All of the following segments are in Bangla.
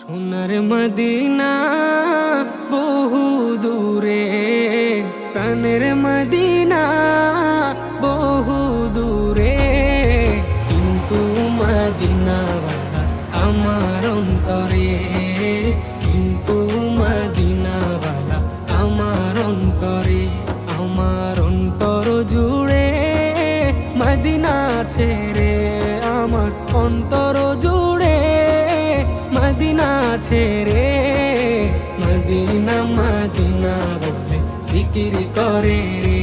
সোনার মদিনা বহু দূরে, প্রাণের মদিনা বহু দূরে, কিন্তু মদিনাওয়ালা আমার অন্তরে, কিন্তু মদিনাওয়ালা আমার অন্তরে, আমার অন্তর জুড়ে মদিনা ছেড়ে, আমার অন্তর জুড়ে মদিনা ছেড়ে, মদিনা মদিনা বলে জিকির করে রে,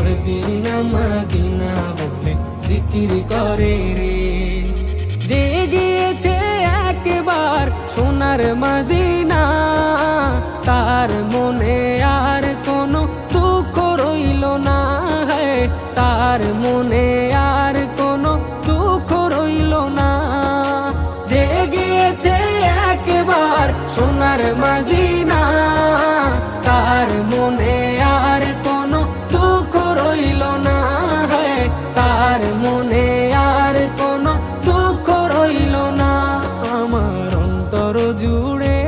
মদিনা মদিনা বলে জিকির করে রে। যে গিয়েছে একবার সোনার মদিনা, তার মনে আর কোনো দুঃখ রইল না, তার মনে আর কোনো দুঃখ রইল না। যে গিয়েছে একবার সোনার মদিনা, তার মনে আর কোনো দুঃখ রইল না, তার মনে আর কোনো দুঃখ রইল না। আমার অন্তর জুড়ে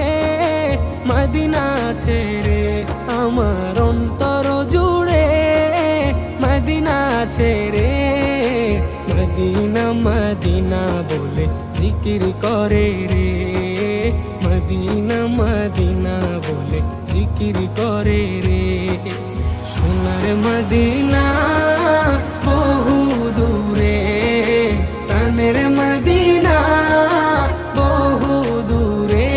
মদিনা ছেড়ে, আমার অন্তর জুড়ে মদিনা ছেড়ে, মদিনা মদিনা বলে জিকির করে রে, মদিনা মদিনা বলে জিকির করে রে। সোনার মদিনা বহু দূরে, প্রাণের মদিনা বহু দূরে,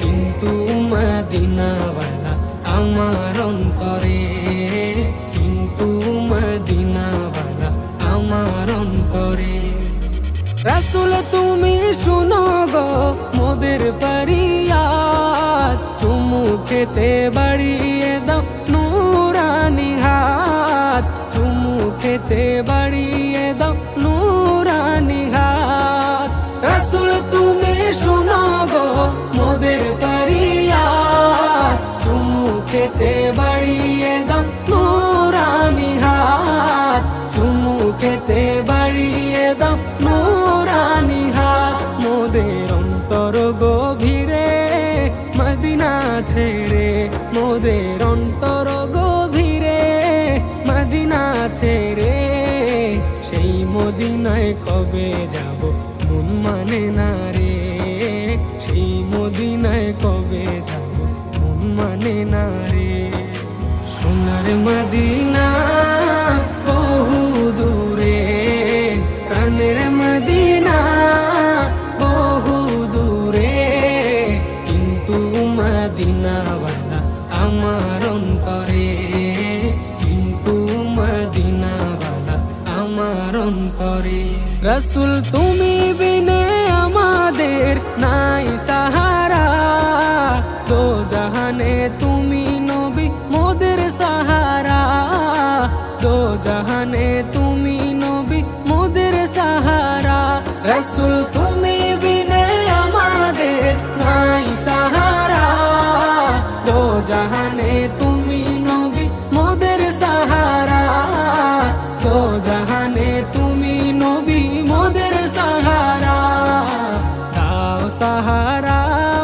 কিন্তু মদিনাওয়ালা আমার অন্তরে, কিন্তু মদিনাওয়ালা আমার অন্তরে। রাসূল তুমি শুনো গো মোদের ফরিয়াদ, চুমু খেতে বাড়িয়ে দাও নূরানি হাত, চুমু খেতে বাড়িয়ে দাও নূরানি হাত। রাসূল তুমি শুনো গো মোদের ফরিয়াদ, চুমু খেতে বাড়িয়ে দাও নূরানি হাত, চুমু খেতে বাড়িয়ে দাও নূরানি হাত। মোদের অন্তর গভীরে মদিনা ছেড়ে, মোদের অন্তর গভীরে মদিনা ছেড়ে, সেই মদিনায় কবে যাব মন মানে না রে, সেই মদিনায় কবে যাব মন মানে না রে। সোনার মদিনা বহু দূরে, প্রাণের মদিনা বহু দূরে, কিন্তু মদিনাওয়ালা আমার অন্তরে, কিন্তু মদিনাওয়ালা আমার অন্তরে। রাসূল তুমি বিনে আমাদের নাই সাহারা, দো জাহানে তুমি নবী মোদের সাহারা, দো জাহানে তুমি নবী মোদের সাহারা। রাসূল তুমি বিনে আমাদের নাই সাহারা, দো জাহানে তুমি নবী মোদের সাহারা, দো জাহানে তুমি নবী মোদের সাহারা। দাও সাহারা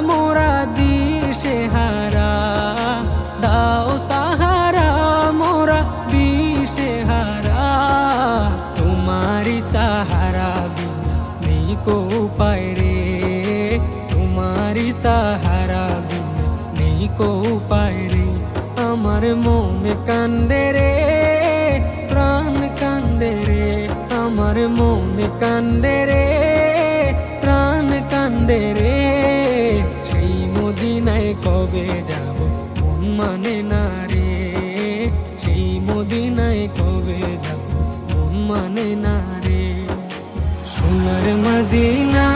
মোরা দিশে হারা, দাও সাহারা মোরা দিশে হারা, তোমারি সাহারা বিনা নেই কো উপায় রে, তোমারি সাহারা বিনা নেই কো উপায় রে। আমার মন কান্দে রে, প্রাণ কান্দে রে, আমার মন কান্দে রে, প্রাণ কান্দে রে, সেই মদিনায় কবে যাব মন মানে না রে, সেই মদিনায় কবে যাব মন মানে না রে। সোনার মদিনা